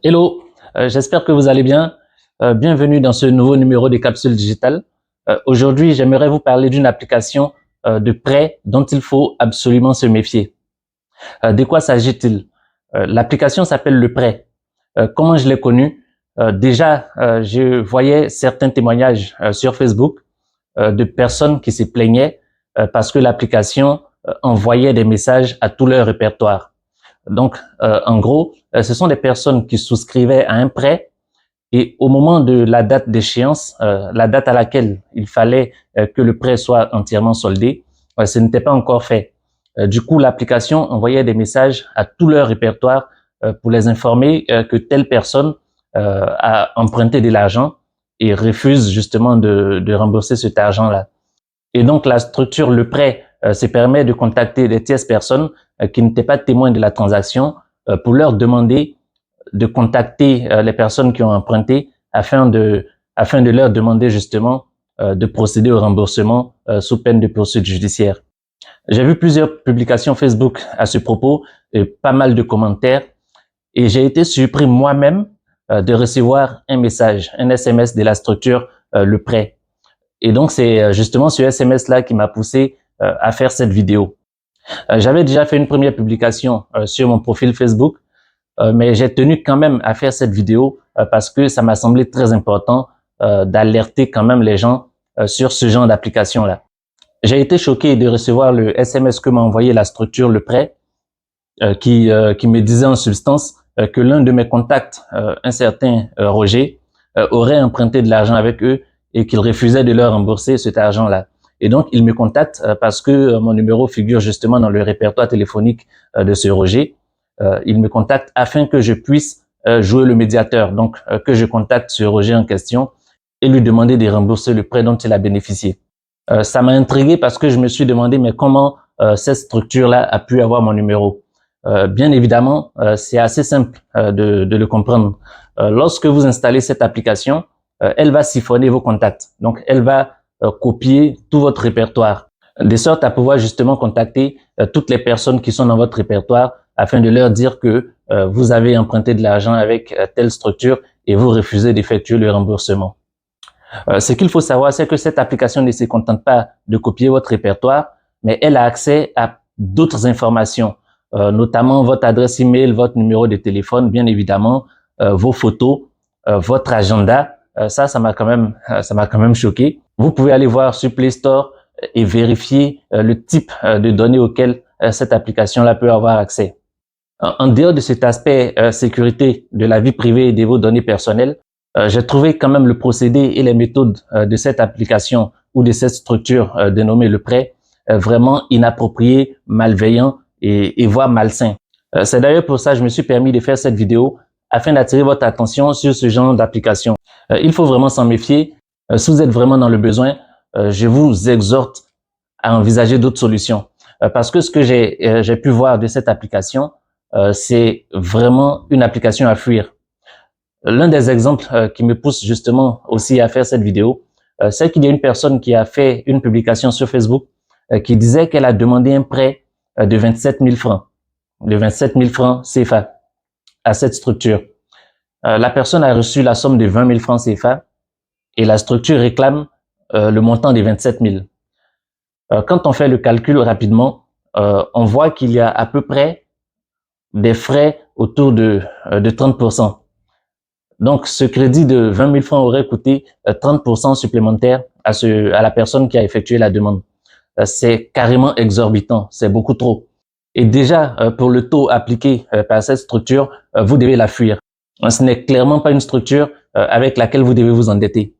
Hello, j'espère que vous allez bien. Bienvenue dans ce nouveau numéro des capsules digitales. Aujourd'hui, j'aimerais vous parler d'une application de prêt dont il faut absolument se méfier. De quoi s'agit-il? L'application s'appelle Le Prêt. Comment je l'ai connue? Je voyais certains témoignages sur Facebook de personnes qui se plaignaient parce que l'application envoyait des messages à tout leur répertoire. Donc, en gros, ce sont des personnes qui souscrivaient à un prêt et au moment de la date d'échéance, la date à laquelle il fallait que le prêt soit entièrement soldé, ce n'était pas encore fait. Du coup, l'application envoyait des messages à tout leur répertoire pour les informer que telle personne a emprunté de l'argent et refuse justement de rembourser cet argent-là. Et donc, la structure Le Prêt se permet de contacter des tierces personnes qui n'étaient pas témoins de la transaction pour leur demander de contacter les personnes qui ont emprunté afin de leur demander justement de procéder au remboursement sous peine de poursuite judiciaire. J'ai vu plusieurs publications Facebook à ce propos et pas mal de commentaires et j'ai été surpris moi-même de recevoir un message, un SMS de la structure Le Prêt. Et donc, c'est justement ce SMS-là qui m'a poussé à faire cette vidéo. J'avais déjà fait une première publication sur mon profil Facebook, mais j'ai tenu quand même à faire cette vidéo parce que ça m'a semblé très important d'alerter quand même les gens sur ce genre d'application-là. J'ai été choqué de recevoir le SMS que m'a envoyé la structure Le Prêt, qui me disait en substance que l'un de mes contacts, un certain Roger, aurait emprunté de l'argent avec eux et qu'il refusait de leur rembourser cet argent-là. Et donc, il me contacte parce que mon numéro figure justement dans le répertoire téléphonique de ce Roger. Il me contacte afin que je puisse jouer le médiateur, donc que je contacte ce Roger en question et lui demander de rembourser le prêt dont il a bénéficié. Ça m'a intrigué parce que je me suis demandé mais comment cette structure-là a pu avoir mon numéro. Bien évidemment, c'est assez simple de le comprendre. Lorsque vous installez cette application, elle va siphonner vos contacts. Donc, elle va copier tout votre répertoire, de sorte à pouvoir justement contacter toutes les personnes qui sont dans votre répertoire afin de leur dire que vous avez emprunté de l'argent avec telle structure et vous refusez d'effectuer le remboursement. Ce qu'il faut savoir, c'est que cette application ne se contente pas de copier votre répertoire, mais elle a accès à d'autres informations, notamment votre adresse email, votre numéro de téléphone, bien évidemment, vos photos, votre agenda. Ça m'a quand même choqué. Vous pouvez aller voir sur Play Store et vérifier le type de données auxquelles cette application-là peut avoir accès. En dehors de cet aspect sécurité de la vie privée et de vos données personnelles, j'ai trouvé quand même le procédé et les méthodes de cette application ou de cette structure dénommée Le Prêt vraiment inapproprié, malveillant et voire malsain. C'est d'ailleurs pour ça que je me suis permis de faire cette vidéo afin d'attirer votre attention sur ce genre d'application. Il faut vraiment s'en méfier. Si vous êtes vraiment dans le besoin, je vous exhorte à envisager d'autres solutions. Parce que ce que j'ai pu voir de cette application, c'est vraiment une application à fuir. L'un des exemples qui me pousse justement aussi à faire cette vidéo, c'est qu'il y a une personne qui a fait une publication sur Facebook qui disait qu'elle a demandé un prêt de 27 000 francs, de 27 000 francs CFA à cette structure. La personne a reçu la somme de 20 000 francs CFA et la structure réclame le montant de 27 000. Quand on fait le calcul rapidement, on voit qu'il y a à peu près des frais autour de 30%. Donc, ce crédit de 20 000 francs aurait coûté 30% supplémentaire à la personne qui a effectué la demande. C'est carrément exorbitant, c'est beaucoup trop. Et déjà, pour le taux appliqué par cette structure, vous devez la fuir. Ce n'est clairement pas une structure avec laquelle vous devez vous endetter.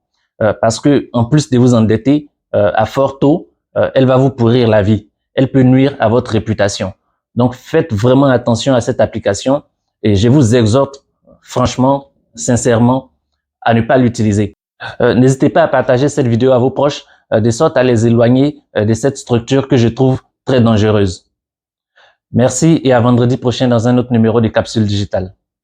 Parce que, en plus de vous endetter à fort taux, elle va vous pourrir la vie. Elle peut nuire à votre réputation. Donc, faites vraiment attention à cette application et je vous exhorte franchement, sincèrement, à ne pas l'utiliser. N'hésitez pas à partager cette vidéo à vos proches, de sorte à les éloigner de cette structure que je trouve très dangereuse. Merci et à vendredi prochain dans un autre numéro de Capsule Digitale.